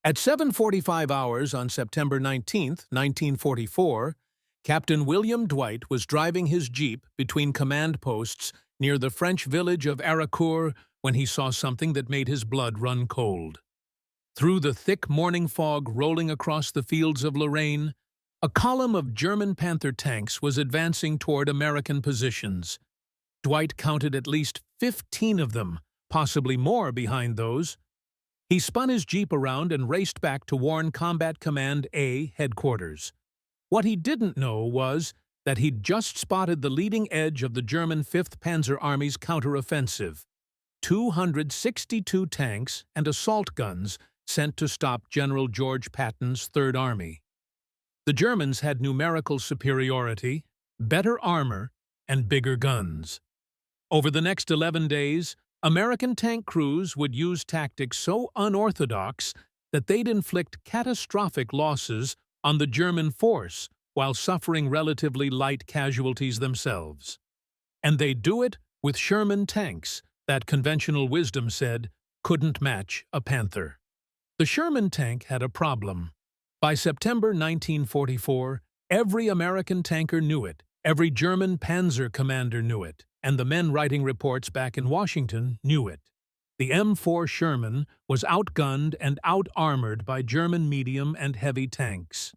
At 7:45 hours on September 19, 1944, Captain William Dwight was driving his jeep between command posts near the French village of Arracourt when he saw something that made his blood run cold. Through the thick morning fog rolling across the fields of Lorraine, a column of German Panther tanks was advancing toward American positions. Dwight counted at least 15 of them, possibly more behind those. He spun his jeep around and raced back to warn Combat Command A headquarters. What he didn't know was that he'd just spotted the leading edge of the German 5th Panzer Army's counteroffensive. 262 tanks and assault guns sent to stop General George Patton's Third Army. The Germans had numerical superiority, better armor, and bigger guns. Over the next 11 days, American tank crews would use tactics so unorthodox that they'd inflict catastrophic losses on the German force while suffering relatively light casualties themselves. And they'd do it with Sherman tanks that conventional wisdom said couldn't match a Panther. The Sherman tank had a problem. By September 1944, every American tanker knew it, every German Panzer commander knew it, and the men writing reports back in Washington knew it. The M4 Sherman was outgunned and out-armored by German medium and heavy tanks.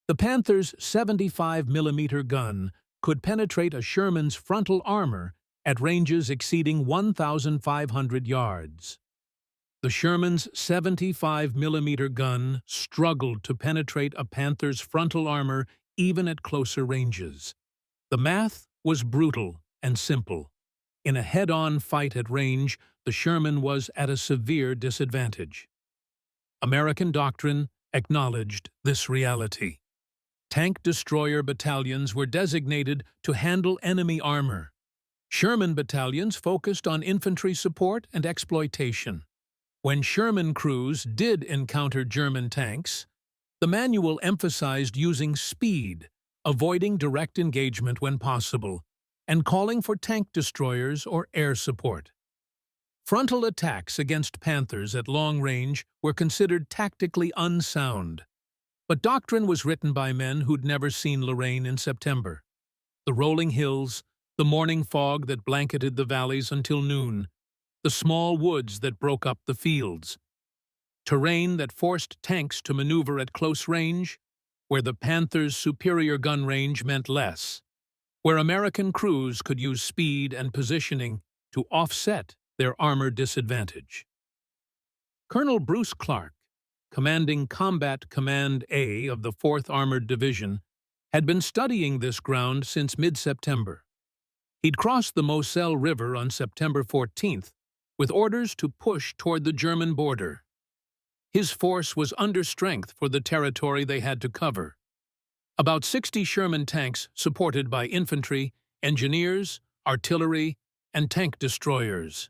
The Panther's 75mm gun could penetrate a Sherman's frontal armor at ranges exceeding 1,500 yards. The Sherman's 75mm gun struggled to penetrate a Panther's frontal armor even at closer ranges. The math was brutal and simple. In a head-on fight at range, the Sherman was at a severe disadvantage. American doctrine acknowledged this reality. Tank destroyer battalions were designated to handle enemy armor. Sherman battalions focused on infantry support and exploitation. When Sherman crews did encounter German tanks, the manual emphasized using speed, avoiding direct engagement when possible, and calling for tank destroyers or air support. Frontal attacks against Panthers at long range were considered tactically unsound, but doctrine was written by men who'd never seen Lorraine in September. The rolling hills, the morning fog that blanketed the valleys until noon, the small woods that broke up the fields. Terrain that forced tanks to maneuver at close range, where the Panthers' superior gun range meant less, where American crews could use speed and positioning to offset their armor disadvantage. Colonel Bruce Clarke, commanding Combat Command A of the 4th Armored Division, had been studying this ground since mid-September. He'd crossed the Moselle River on September 14th with orders to push toward the German border. His force was under strength for the territory they had to cover. About 60 Sherman tanks supported by infantry, engineers, artillery, and tank destroyers.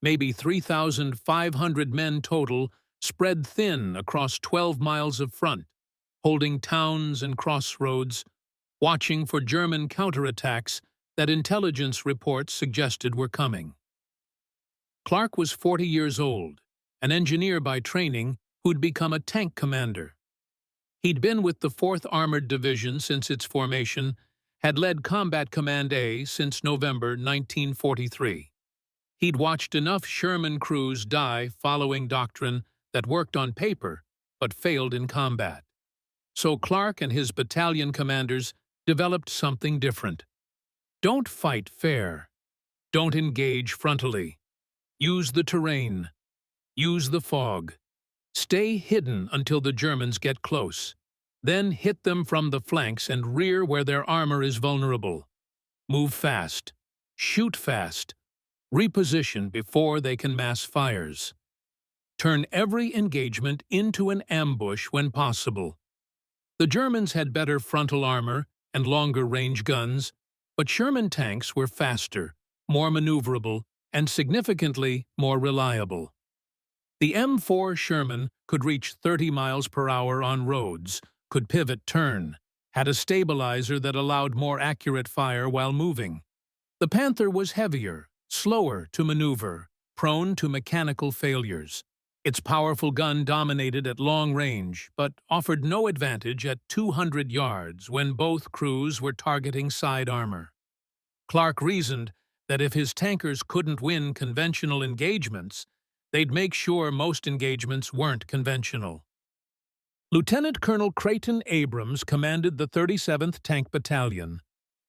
Maybe 3,500 men total spread thin across 12 miles of front, holding towns and crossroads, watching for German counterattacks that intelligence reports suggested were coming. Clarke was 40 years old, an engineer by training who'd become a tank commander. He'd been with the 4th Armored Division since its formation, had led Combat Command A since November 1943. He'd watched enough Sherman crews die following doctrine that worked on paper but failed in combat. So Clarke and his battalion commanders developed something different. Don't fight fair. Don't engage frontally. Use the terrain. Use the fog. Stay hidden until the Germans get close. Then hit them from the flanks and rear where their armor is vulnerable. Move fast. Shoot fast. Reposition before they can mass fires. Turn every engagement into an ambush when possible. The Germans had better frontal armor and longer range guns, but Sherman tanks were faster, more maneuverable, and significantly more reliable. The M4 Sherman could reach 30 miles per hour on roads, could pivot turn, had a stabilizer that allowed more accurate fire while moving. The Panther was heavier, slower to maneuver, prone to mechanical failures. Its powerful gun dominated at long range, but offered no advantage at 200 yards when both crews were targeting side armor. Clarke reasoned that if his tankers couldn't win conventional engagements, they'd make sure most engagements weren't conventional. Lieutenant Colonel Creighton Abrams commanded the 37th Tank Battalion,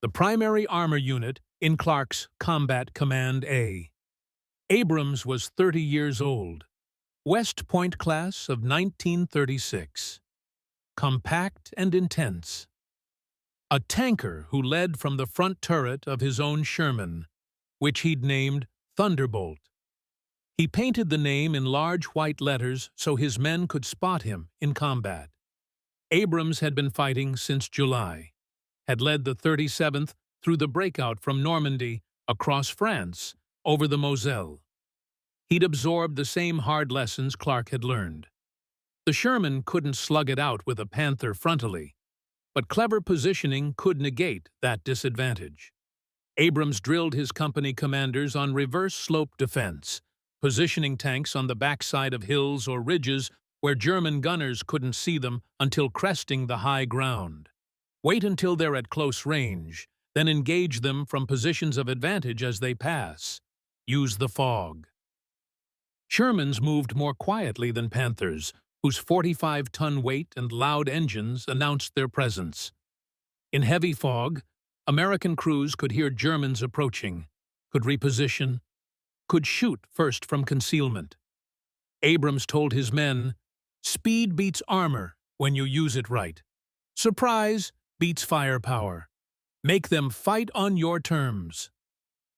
the primary armor unit in Clarke's Combat Command A. Abrams was 30 years old, West Point class of 1936. Compact and intense. A tanker who led from the front turret of his own Sherman, which he'd named Thunderbolt. He painted the name in large white letters so his men could spot him in combat. Abrams had been fighting since July, had led the 37th through the breakout from Normandy across France over the Moselle. He'd absorbed the same hard lessons Clarke had learned. The Sherman couldn't slug it out with a Panther frontally, but clever positioning could negate that disadvantage. Abrams drilled his company commanders on reverse slope defense, positioning tanks on the backside of hills or ridges where German gunners couldn't see them until cresting the high ground. Wait until they're at close range, then engage them from positions of advantage as they pass. Use the fog. Shermans moved more quietly than Panthers, whose 45-ton weight and loud engines announced their presence. In heavy fog, American crews could hear Germans approaching, could reposition, could shoot first from concealment. Abrams told his men, "Speed beats armor when you use it right. Surprise beats firepower. Make them fight on your terms."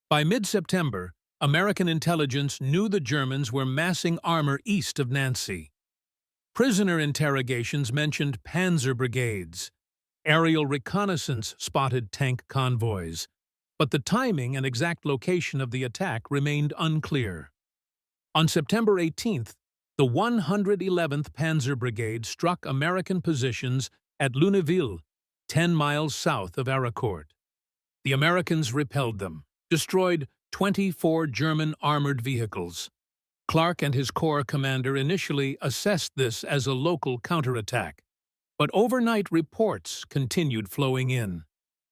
By mid-September, American intelligence knew the Germans were massing armor east of Nancy. Prisoner interrogations mentioned Panzer brigades. Aerial reconnaissance spotted tank convoys, but the timing and exact location of the attack remained unclear. On September 18th, the 111th Panzer Brigade struck American positions at Luneville, 10 miles south of Arracourt. The Americans repelled them, destroyed 24 German armored vehicles. Clarke and his corps commander initially assessed this as a local counterattack, but overnight reports continued flowing in.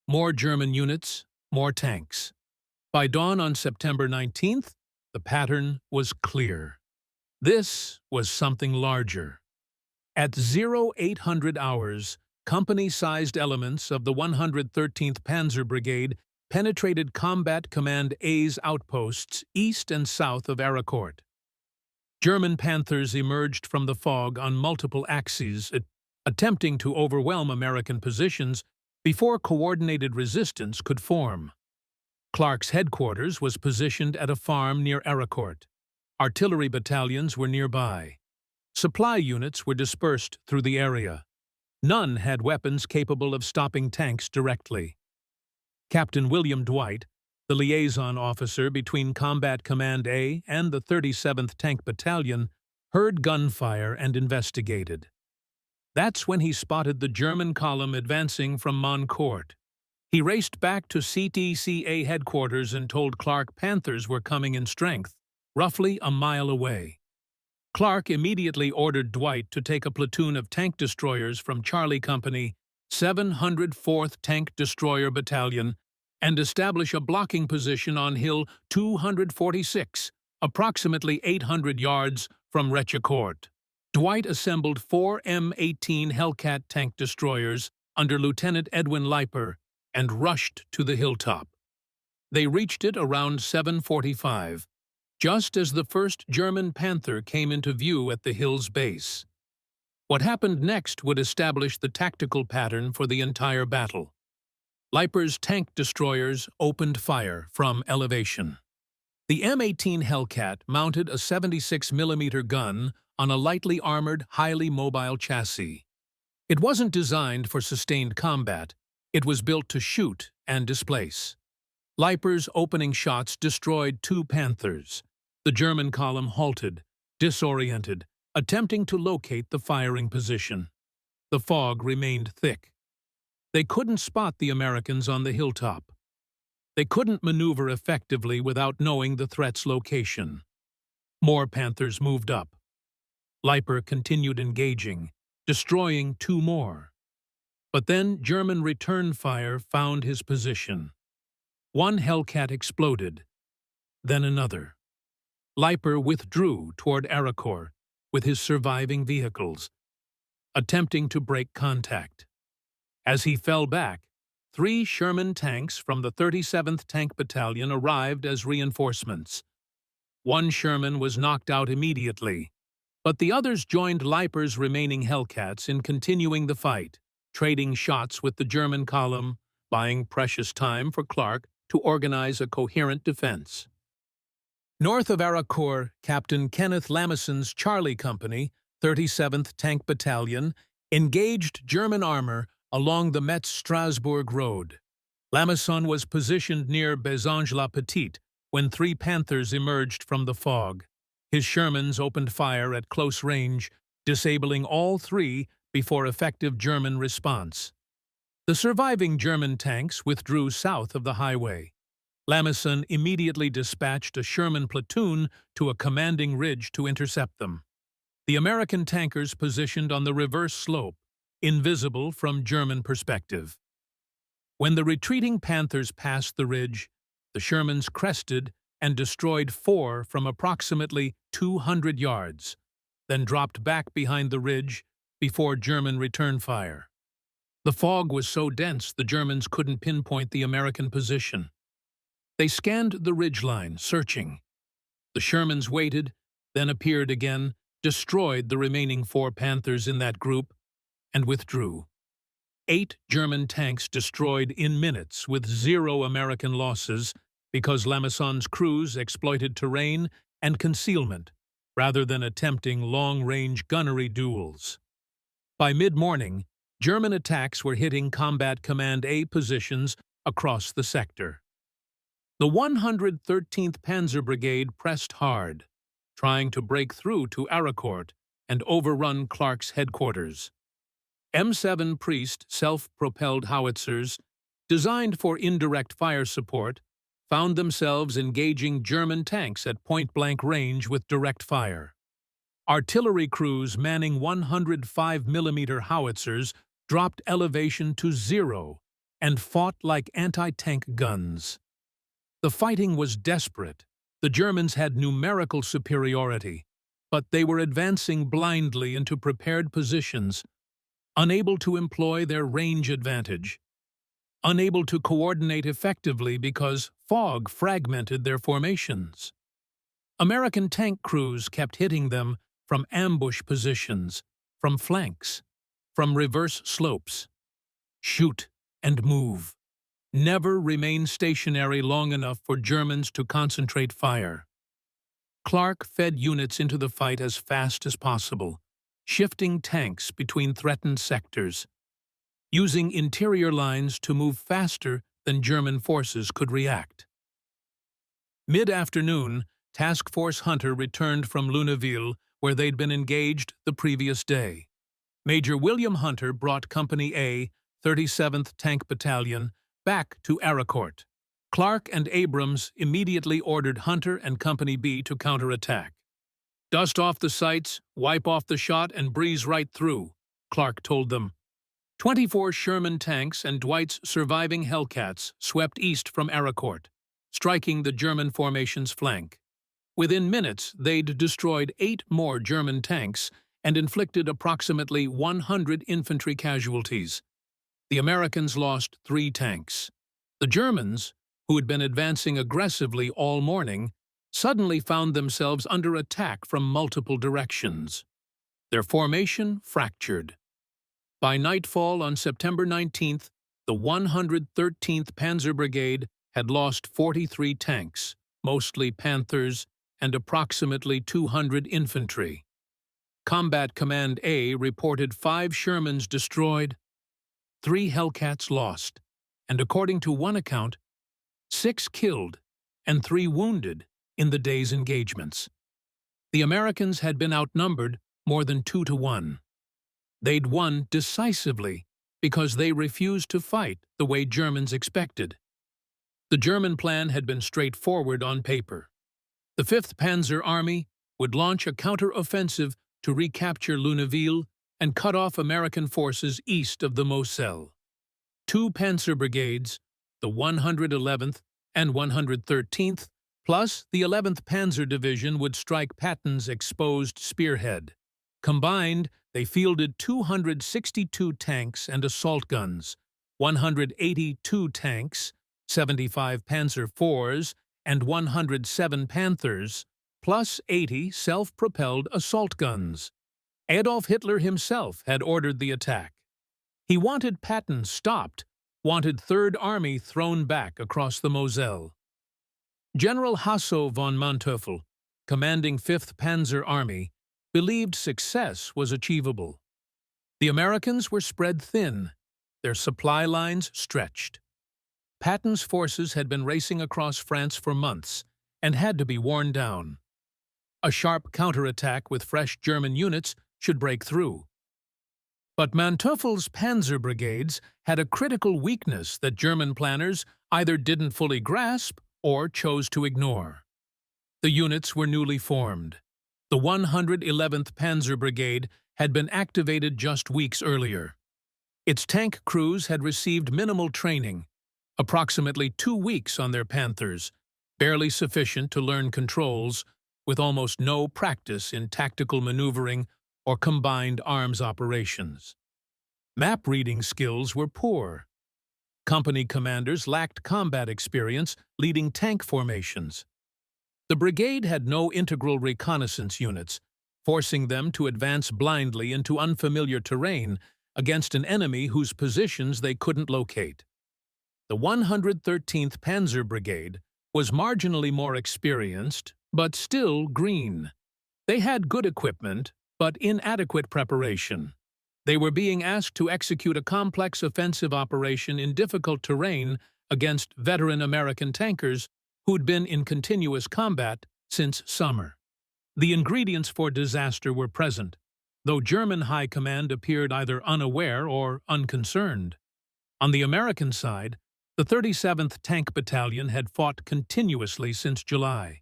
More German units, more tanks. By dawn on September 19th, the pattern was clear. This was something larger. At 0800 hours, company-sized elements of the 113th Panzer Brigade penetrated Combat Command A's outposts east and south of Arracourt. German Panthers emerged from the fog on multiple axes, attempting to overwhelm American positions before coordinated resistance could form. Clarke's headquarters was positioned at a farm near Arracourt. Artillery battalions were nearby. Supply units were dispersed through the area. None had weapons capable of stopping tanks directly. Captain William Dwight, the liaison officer between Combat Command A and the 37th Tank Battalion, heard gunfire and investigated. That's when he spotted the German column advancing from Moncourt. He raced back to CTCA headquarters and told Clarke Panthers were coming in strength, roughly a mile away. Clarke immediately ordered Dwight to take a platoon of tank destroyers from Charlie Company, 704th Tank Destroyer Battalion, and establish a blocking position on Hill 246, approximately 800 yards from Aracourt. Dwight assembled 4 M18 Hellcat tank destroyers under Lieutenant Edwin Leiper and rushed to the hilltop. They reached it around 7:45, just as the first German Panther came into view at the hill's base. What happened next would establish the tactical pattern for the entire battle. Leiper's tank destroyers opened fire from elevation. The M18 Hellcat mounted a 76mm gun on a lightly armored, highly mobile chassis. It wasn't designed for sustained combat. It was built to shoot and displace. Leiper's opening shots destroyed 2 Panthers. The German column halted, disoriented, attempting to locate the firing position. The fog remained thick. They couldn't spot the Americans on the hilltop. They couldn't maneuver effectively without knowing the threat's location. More Panthers moved up. Leiper continued engaging, destroying 2 more. But then German return fire found his position. 1 Hellcat exploded, then another. Leiper withdrew toward Arracourt with his surviving vehicles, attempting to break contact. As he fell back, 3 Sherman tanks from the 37th Tank Battalion arrived as reinforcements. 1 Sherman was knocked out immediately, but the others joined Leiper's remaining Hellcats in continuing the fight, trading shots with the German column, buying precious time for Clarke to organize a coherent defense. North of Arracourt, Captain Kenneth Lamesson's Charlie Company, 37th Tank Battalion, engaged German armor along the Metz-Strasbourg road. Lamesson was positioned near Bézange-la-Petite when 3 Panthers emerged from the fog. His Shermans opened fire at close range, disabling all 3 before effective German response. The surviving German tanks withdrew south of the highway. Lamesson immediately dispatched a Sherman platoon to a commanding ridge to intercept them. The American tankers positioned on the reverse slope, invisible from German perspective. When the retreating Panthers passed the ridge, the Shermans crested and destroyed 4 from approximately 200 yards, then dropped back behind the ridge before German return fire. The fog was so dense the Germans couldn't pinpoint the American position. They scanned the ridgeline, searching. The Shermans waited, then appeared again, destroyed the remaining 4 Panthers in that group, and withdrew. 8 German tanks destroyed in minutes with 0 American losses because Lamesson's crews exploited terrain and concealment rather than attempting long-range gunnery duels. By mid-morning, German attacks were hitting Combat Command A positions across the sector. The 113th Panzer Brigade pressed hard, trying to break through to Arracourt and overrun Clarke's headquarters. M7 Priest self-propelled howitzers, designed for indirect fire support, found themselves engaging German tanks at point-blank range with direct fire. Artillery crews manning 105mm howitzers dropped elevation to 0 and fought like anti-tank guns. The fighting was desperate. The Germans had numerical superiority, but they were advancing blindly into prepared positions, unable to employ their range advantage, unable to coordinate effectively because fog fragmented their formations. American tank crews kept hitting them from ambush positions, from flanks, from reverse slopes. Shoot and move. Never remain stationary long enough for Germans to concentrate fire. Clarke fed units into the fight as fast as possible, shifting tanks between threatened sectors, using interior lines to move faster than German forces could react. Mid-afternoon, Task Force Hunter returned from Luneville, where they'd been engaged the previous day. Major William Hunter brought Company A, 37th Tank Battalion, back to Arracourt. Clarke and Abrams immediately ordered Hunter and Company B to counterattack. "Dust off the sights, wipe off the shot, and breeze right through," Clarke told them. 24 Sherman tanks and Dwight's surviving Hellcats swept east from Arracourt, striking the German formation's flank. Within minutes, they'd destroyed 8 more German tanks and inflicted approximately 100 infantry casualties. The Americans lost 3 tanks. The Germans, who had been advancing aggressively all morning, suddenly found themselves under attack from multiple directions. Their formation fractured. By nightfall on September 19th, the 113th Panzer Brigade had lost 43 tanks, mostly Panthers, and approximately 200 infantry. Combat Command A reported 5 Shermans destroyed, 3 Hellcats lost, and according to one account, 6 killed and 3 wounded in the day's engagements. The Americans had been outnumbered more than 2 to 1. They'd won decisively because they refused to fight the way Germans expected. The German plan had been straightforward on paper. The 5th Panzer Army would launch a counter-offensive to recapture Lunéville and cut off American forces east of the Moselle. Two panzer brigades, the 111th and 113th, plus the 11th Panzer Division would strike Patton's exposed spearhead. Combined, they fielded 262 tanks and assault guns, 182 tanks, 75 Panzer IVs, and 107 Panthers, plus 80 self-propelled assault guns. Adolf Hitler himself had ordered the attack. He wanted Patton stopped, wanted Third Army thrown back across the Moselle. General Hasso von Manteuffel, commanding 5th Panzer Army, believed success was achievable. The Americans were spread thin, their supply lines stretched. Patton's forces had been racing across France for months and had to be worn down. A sharp counterattack with fresh German units should break through. But Manteuffel's panzer brigades had a critical weakness that German planners either didn't fully grasp or chose to ignore. The units were newly formed. The 111th Panzer Brigade had been activated just weeks earlier. Its tank crews had received minimal training, approximately 2 weeks on their Panthers, barely sufficient to learn controls, with almost no practice in tactical maneuvering or combined arms operations. Map reading skills were poor. Company commanders lacked combat experience leading tank formations. The brigade had no integral reconnaissance units, forcing them to advance blindly into unfamiliar terrain against an enemy whose positions they couldn't locate. The 113th Panzer Brigade was marginally more experienced, but still green. They had good equipment, but inadequate preparation. They were being asked to execute a complex offensive operation in difficult terrain against veteran American tankers who'd been in continuous combat since summer. The ingredients for disaster were present, though German high command appeared either unaware or unconcerned. On the American side, the 37th Tank Battalion had fought continuously since July.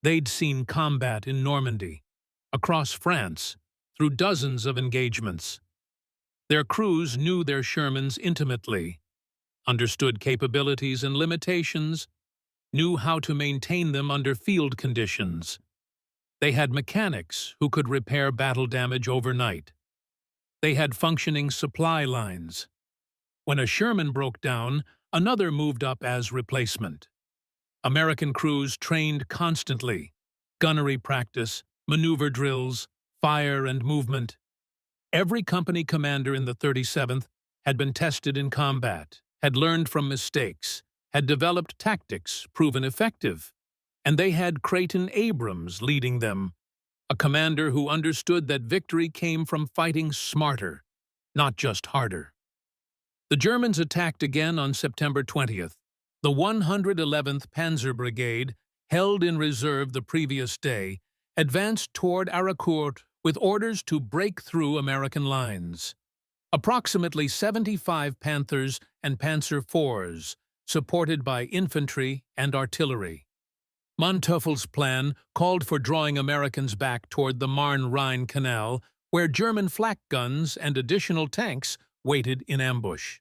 They'd seen combat in Normandy, across France, through dozens of engagements. Their crews knew their Shermans intimately, understood capabilities and limitations, knew how to maintain them under field conditions. They had mechanics who could repair battle damage overnight. They had functioning supply lines. When a Sherman broke down, another moved up as replacement. American crews trained constantly, gunnery practice, maneuver drills, fire and movement. Every company commander in the 37th had been tested in combat, had learned from mistakes, had developed tactics proven effective, and they had Creighton Abrams leading them, a commander who understood that victory came from fighting smarter, not just harder. The Germans attacked again on September 20th. The 111th Panzer Brigade, held in reserve the previous day, advanced toward Arracourt with orders to break through American lines. Approximately 75 Panthers and Panzer IVs, supported by infantry and artillery. Manteuffel's plan called for drawing Americans back toward the Marne-Rhine Canal, where German flak guns and additional tanks waited in ambush.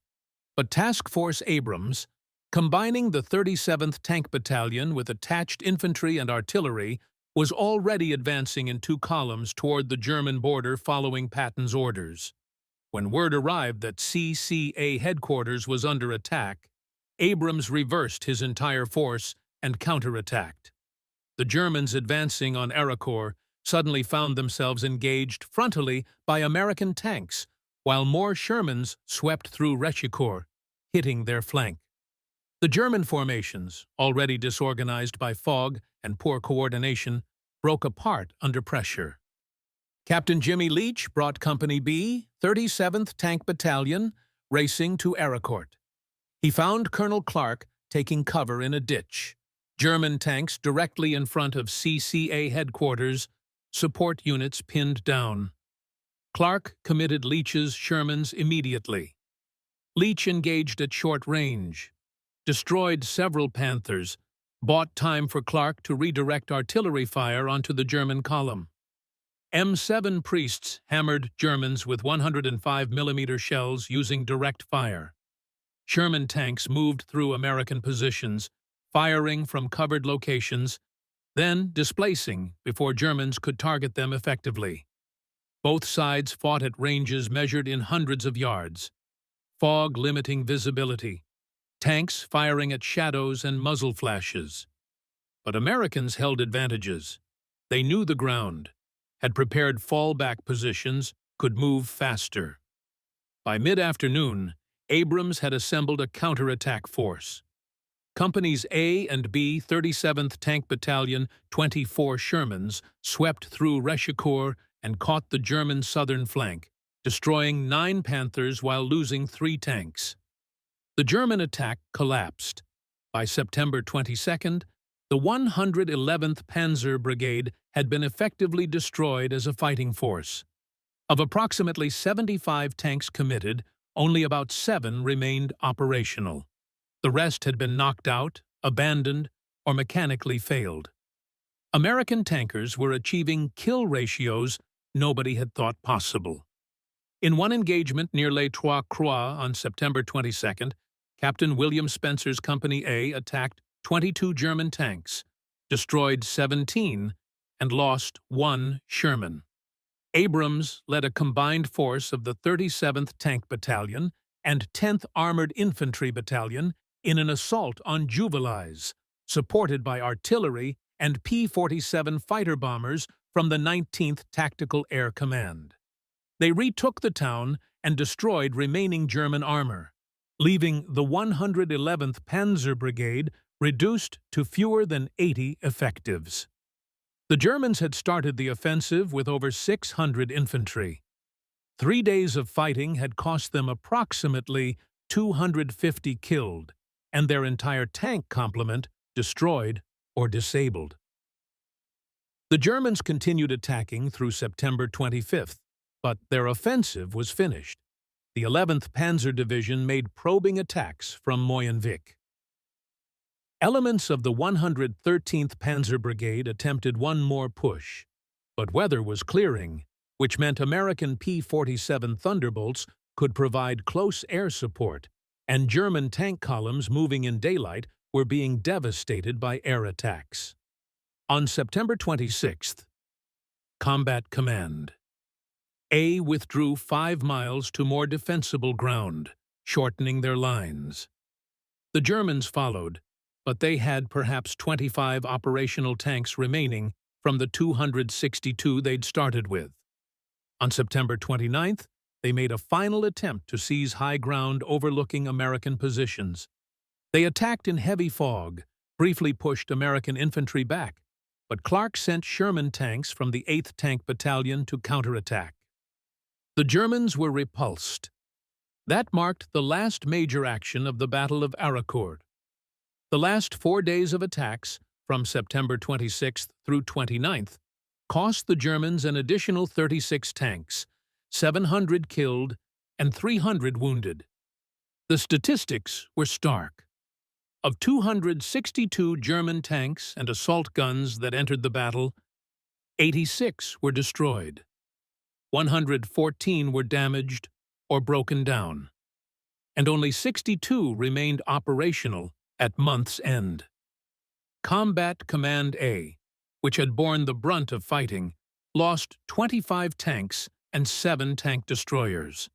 But Task Force Abrams, combining the 37th Tank Battalion with attached infantry and artillery, was already advancing in 2 columns toward the German border following Patton's orders. When word arrived that CCA headquarters was under attack, Abrams reversed his entire force and counterattacked. The Germans advancing on Arracourt suddenly found themselves engaged frontally by American tanks, while more Shermans swept through Rewrote, hitting their flank. The German formations, already disorganized by fog and poor coordination, broke apart under pressure. Captain Jimmy Leach brought Company B, 37th Tank Battalion, racing to Arracourt. He found Colonel Clarke taking cover in a ditch, German tanks directly in front of CCA headquarters, support units pinned down. Clarke committed Leach's Shermans immediately. Leach engaged at short range, destroyed several Panthers, bought time for Clarke to redirect artillery fire onto the German column. M7 priests hammered Germans with 105mm shells using direct fire. Sherman tanks moved through American positions, firing from covered locations, then displacing before Germans could target them effectively. Both sides fought at ranges measured in hundreds of yards. Fog limiting visibility. Tanks firing at shadows and muzzle flashes. But Americans held advantages. They knew the ground, had prepared fallback positions, could move faster. By mid-afternoon, Abrams had assembled a counterattack force. Companies A and B, 37th Tank Battalion, 24 Shermans, swept through Arracourt and caught the German southern flank, destroying 9 Panthers while losing 3 tanks. The German attack collapsed. By September 22nd, the 111th Panzer Brigade had been effectively destroyed as a fighting force. Of approximately 75 tanks committed, only about 7 remained operational. The rest had been knocked out, abandoned, or mechanically failed. American tankers were achieving kill ratios nobody had thought possible. In one engagement near Les Trois Croix on September 22nd, Captain William Spencer's Company A attacked 22 German tanks, destroyed 17, and lost 1 Sherman. Abrams led a combined force of the 37th Tank Battalion and 10th Armored Infantry Battalion in an assault on Juvisy, supported by artillery and P-47 fighter bombers from the 19th Tactical Air Command. They retook the town and destroyed remaining German armor, leaving the 111th Panzer Brigade reduced to fewer than 80 effectives. The Germans had started the offensive with over 600 infantry. 3 days of fighting had cost them approximately 250 killed, and their entire tank complement destroyed or disabled. The Germans continued attacking through September 25th, but their offensive was finished. The 11th Panzer Division made probing attacks from Moyenvik. Elements of the 113th Panzer Brigade attempted one more push, but weather was clearing, which meant American P-47 Thunderbolts could provide close air support, and German tank columns moving in daylight were being devastated by air attacks. On September 26th, Combat Command. A withdrew 5 miles to more defensible ground, shortening their lines. The Germans followed, but they had perhaps 25 operational tanks remaining from the 262 they'd started with. On September 29th, they made a final attempt to seize high ground overlooking American positions. They attacked in heavy fog, briefly pushed American infantry back, but Clarke sent Sherman tanks from the 8th Tank Battalion to counterattack. The Germans were repulsed. That marked the last major action of the Battle of Arracourt. The last 4 days of attacks, from September 26th through 29th, cost the Germans an additional 36 tanks, 700 killed, and 300 wounded. The statistics were stark. Of 262 German tanks and assault guns that entered the battle, 86 were destroyed. 114 were damaged or broken down, and only 62 remained operational at month's end. Combat Command A, which had borne the brunt of fighting, lost 25 tanks and 7 tank destroyers.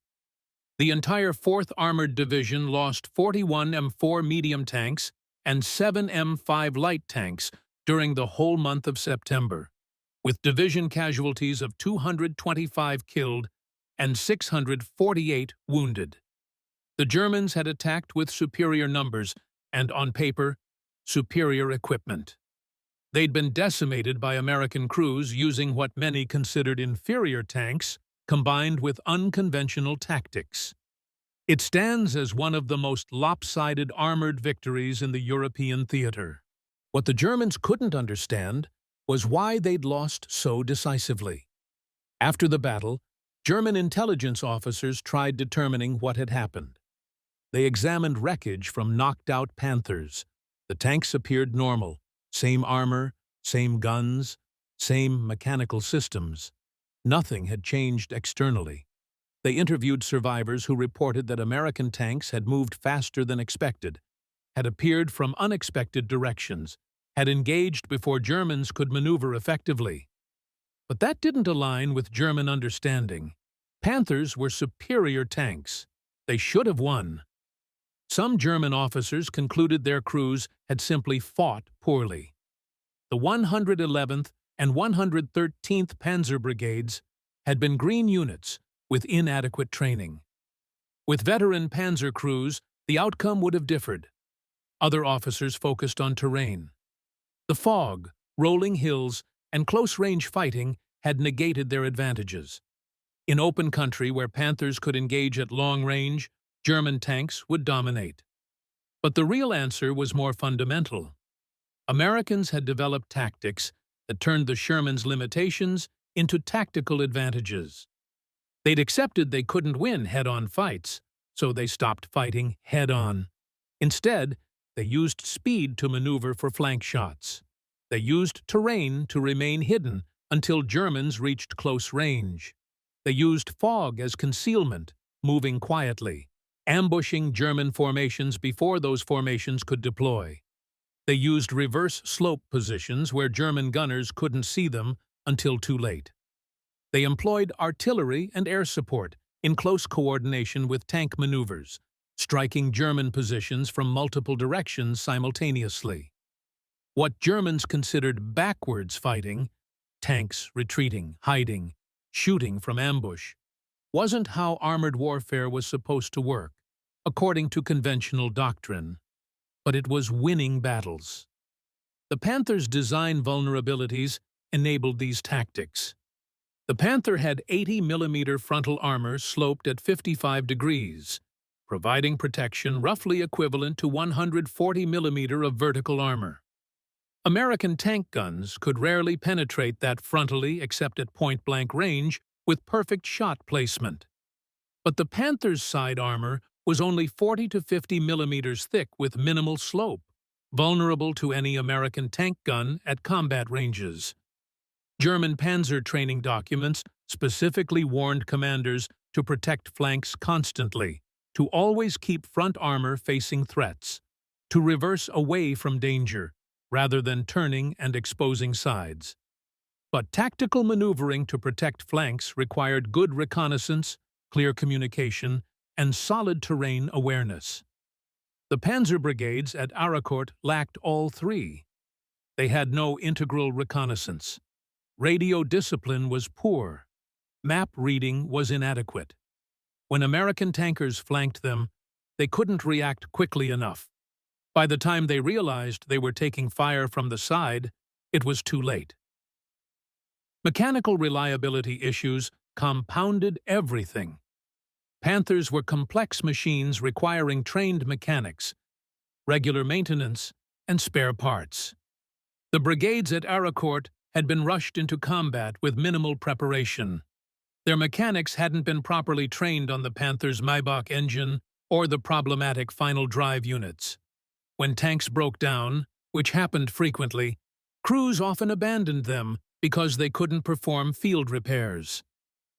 The entire 4th Armored Division lost 41 M4 medium tanks and 7 M5 light tanks during the whole month of September, with division casualties of 225 killed and 648 wounded. The Germans had attacked with superior numbers and, on paper, superior equipment. They'd been decimated by American crews using what many considered inferior tanks combined with unconventional tactics. It stands as one of the most lopsided armored victories in the European theater. What the Germans couldn't understand was why they'd lost so decisively. After the battle, German intelligence officers tried determining what had happened. They examined wreckage from knocked-out Panthers. The tanks appeared normal, same armor, same guns, same mechanical systems. Nothing had changed externally. They interviewed survivors who reported that American tanks had moved faster than expected, had appeared from unexpected directions, had engaged before Germans could maneuver effectively. But that didn't align with German understanding. Panthers were superior tanks. They should have won. Some German officers concluded their crews had simply fought poorly. The 111th and 113th Panzer Brigades had been green units with inadequate training. With veteran panzer crews, the outcome would have differed. Other officers focused on terrain. The fog, rolling hills, and close-range fighting had negated their advantages. In open country where Panthers could engage at long range, German tanks would dominate. But the real answer was more fundamental. Americans had developed tactics that turned the Shermans' limitations into tactical advantages. They'd accepted they couldn't win head-on fights, so they stopped fighting head-on. Instead, they used speed to maneuver for flank shots. They used terrain to remain hidden until Germans reached close range. They used fog as concealment, moving quietly, ambushing German formations before those formations could deploy. They used reverse slope positions where German gunners couldn't see them until too late. They employed artillery and air support in close coordination with tank maneuvers, striking German positions from multiple directions simultaneously. What Germans considered backwards fighting, tanks retreating, hiding, shooting from ambush, wasn't how armored warfare was supposed to work, according to conventional doctrine. But it was winning battles. The Panthers' design vulnerabilities enabled these tactics. The Panther had 80mm frontal armor sloped at 55 degrees, providing protection roughly equivalent to 140mm of vertical armor. American tank guns could rarely penetrate that frontally except at point-blank range with perfect shot placement. But the Panther's side armor was only 40 to 50mm thick with minimal slope, vulnerable to any American tank gun at combat ranges. German panzer training documents specifically warned commanders to protect flanks constantly, to always keep front armor facing threats, to reverse away from danger, rather than turning and exposing sides. But tactical maneuvering to protect flanks required good reconnaissance, clear communication, and solid terrain awareness. The Panzer Brigades at Arracourt lacked all three. They had no integral reconnaissance. Radio discipline was poor. Map reading was inadequate. When American tankers flanked them, they couldn't react quickly enough. By the time they realized they were taking fire from the side, it was too late. Mechanical reliability issues compounded everything. Panthers were complex machines requiring trained mechanics, regular maintenance, and spare parts. The brigades at Arracourt had been rushed into combat with minimal preparation. Their mechanics hadn't been properly trained on the Panther's Maybach engine or the problematic final drive units. When tanks broke down, which happened frequently, crews often abandoned them because they couldn't perform field repairs.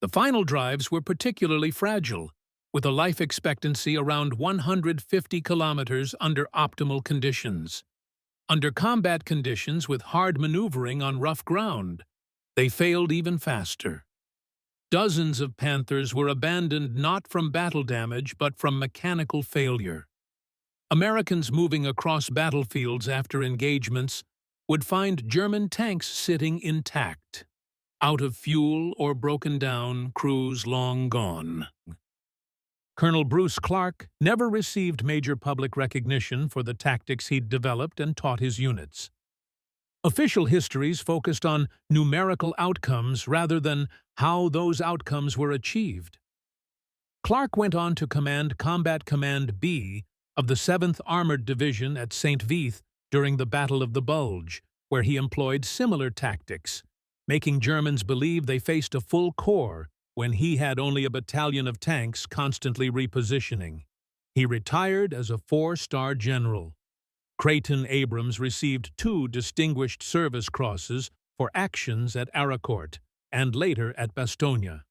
The final drives were particularly fragile, with a life expectancy around 150 kilometers under optimal conditions. Under combat conditions with hard maneuvering on rough ground, they failed even faster. Dozens of Panthers were abandoned not from battle damage but from mechanical failure. Americans moving across battlefields after engagements would find German tanks sitting intact, out of fuel or broken down, crews long gone. Colonel Bruce Clarke never received major public recognition for the tactics he'd developed and taught his units. Official histories focused on numerical outcomes rather than how those outcomes were achieved. Clarke went on to command Combat Command B of the 7th Armored Division at St. Vith during the Battle of the Bulge, where he employed similar tactics, making Germans believe they faced a full corps when he had only a battalion of tanks constantly repositioning. He retired as a 4-star general. Creighton Abrams received 2 Distinguished Service Crosses for actions at Arracourt and later at Bastogne.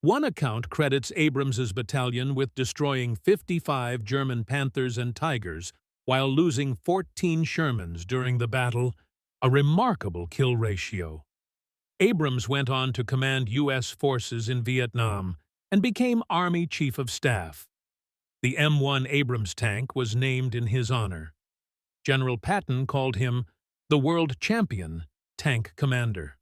One account credits Abrams's battalion with destroying 55 German Panthers and Tigers while losing 14 Shermans during the battle, a remarkable kill ratio. Abrams went on to command U.S. forces in Vietnam and became Army Chief of Staff. The M1 Abrams tank was named in his honor. General Patton called him the World Champion Tank Commander.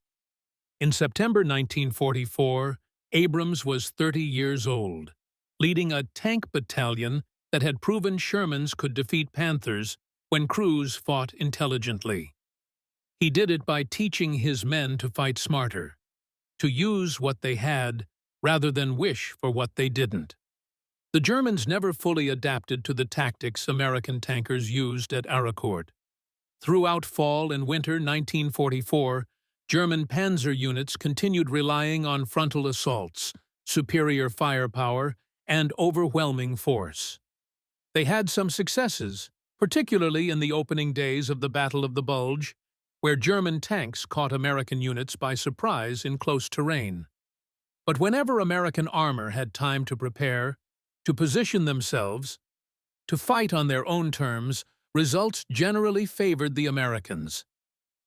In September 1944, Abrams was 30 years old, leading a tank battalion that had proven Shermans could defeat Panthers when crews fought intelligently. He did it by teaching his men to fight smarter, to use what they had rather than wish for what they didn't. The Germans never fully adapted to the tactics American tankers used at Arracourt. Throughout fall and winter 1944, German Panzer units continued relying on frontal assaults, superior firepower, and overwhelming force. They had some successes, particularly in the opening days of the Battle of the Bulge, where German tanks caught American units by surprise in close terrain. But whenever American armor had time to prepare, to position themselves, to fight on their own terms, results generally favored the Americans.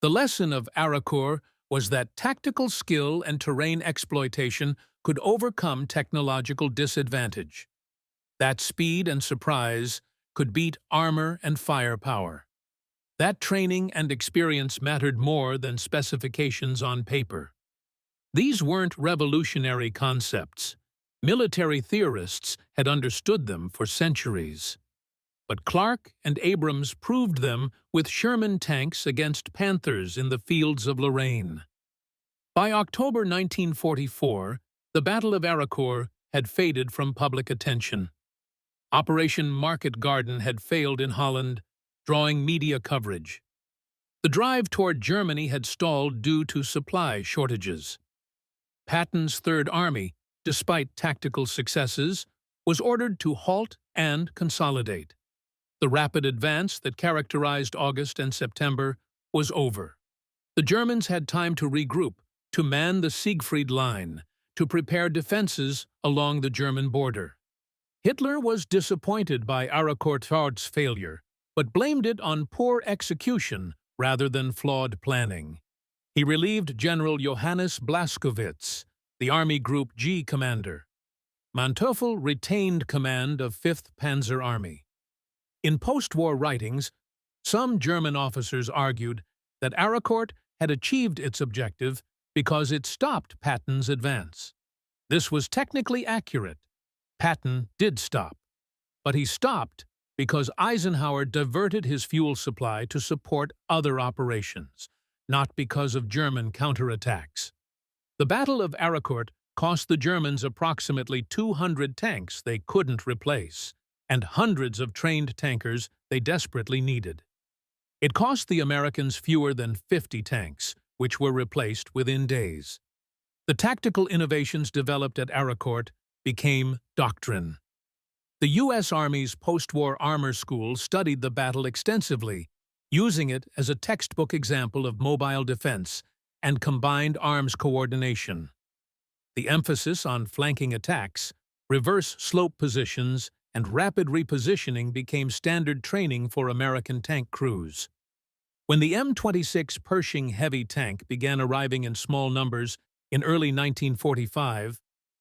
The lesson of Arracourt was that tactical skill and terrain exploitation could overcome technological disadvantage. That speed and surprise could beat armor and firepower. That training and experience mattered more than specifications on paper. These weren't revolutionary concepts. Military theorists had understood them for centuries. But Clarke and Abrams proved them with Sherman tanks against Panthers in the fields of Lorraine. By October 1944, the Battle of Arracourt had faded from public attention. Operation Market Garden had failed in Holland, drawing media coverage. The drive toward Germany had stalled due to supply shortages. Patton's Third Army, despite tactical successes, was ordered to halt and consolidate. The rapid advance that characterized August and September was over. The Germans had time to regroup, to man the Siegfried Line, to prepare defenses along the German border. Hitler was disappointed by Arracourt's failure, but blamed it on poor execution rather than flawed planning. He relieved General Johannes Blaskowitz, the Army Group G commander. Manteuffel retained command of 5th Panzer Army. In post-war writings, some German officers argued that Arracourt had achieved its objective because it stopped Patton's advance. This was technically accurate. Patton did stop, but he stopped because Eisenhower diverted his fuel supply to support other operations, not because of German counterattacks. The Battle of Arracourt cost the Germans approximately 200 tanks they couldn't replace, and hundreds of trained tankers they desperately needed. It cost the Americans fewer than 50 tanks, which were replaced within days. The tactical innovations developed at Arracourt became doctrine. The U.S. Army's post-war armor school studied the battle extensively, using it as a textbook example of mobile defense and combined arms coordination. The emphasis on flanking attacks, reverse slope positions, and rapid repositioning became standard training for American tank crews. When the M26 Pershing heavy tank began arriving in small numbers in early 1945,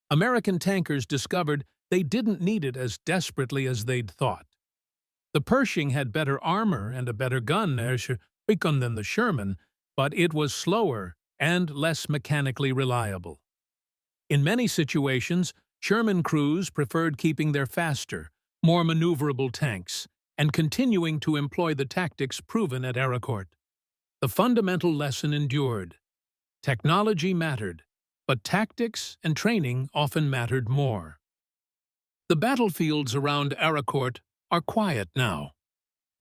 American tankers discovered they didn't need it as desperately as they'd thought. The Pershing had better armor and a better gun than the Sherman, but it was slower and less mechanically reliable. In many situations, Sherman crews preferred keeping their faster, more maneuverable tanks and continuing to employ the tactics proven at Arracourt. The fundamental lesson endured. Technology mattered, but tactics and training often mattered more. The battlefields around Arracourt are quiet now.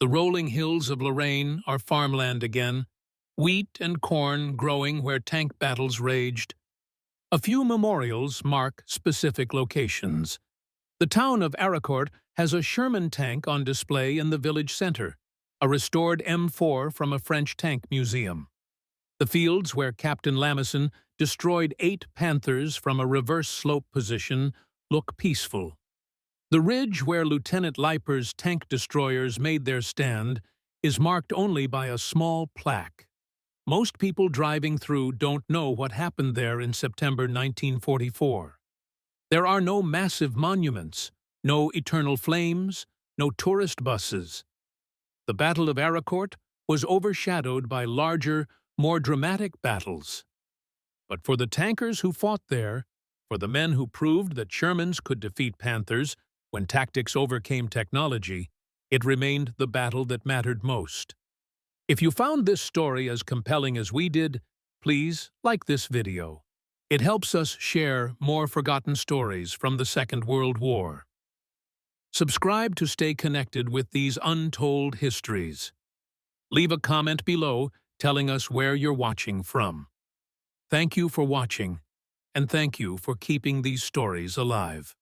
The rolling hills of Lorraine are farmland again, wheat and corn growing where tank battles raged. A few memorials mark specific locations. The town of Arracourt has a Sherman tank on display in the village center, a restored M4 from a French tank museum. The fields where Captain Lamison destroyed 8 Panthers from a reverse slope position, look peaceful. The ridge where Lieutenant Leiper's tank destroyers made their stand is marked only by a small plaque. Most people driving through don't know what happened there in September 1944. There are no massive monuments, no eternal flames, no tourist buses. The Battle of Arracourt was overshadowed by larger, more dramatic battles. But for the tankers who fought there, for the men who proved that Shermans could defeat Panthers when tactics overcame technology, it remained the battle that mattered most. If you found this story as compelling as we did, please like this video. It helps us share more forgotten stories from the Second World War. Subscribe to stay connected with these untold histories. Leave a comment below telling us where you're watching from. Thank you for watching, and thank you for keeping these stories alive.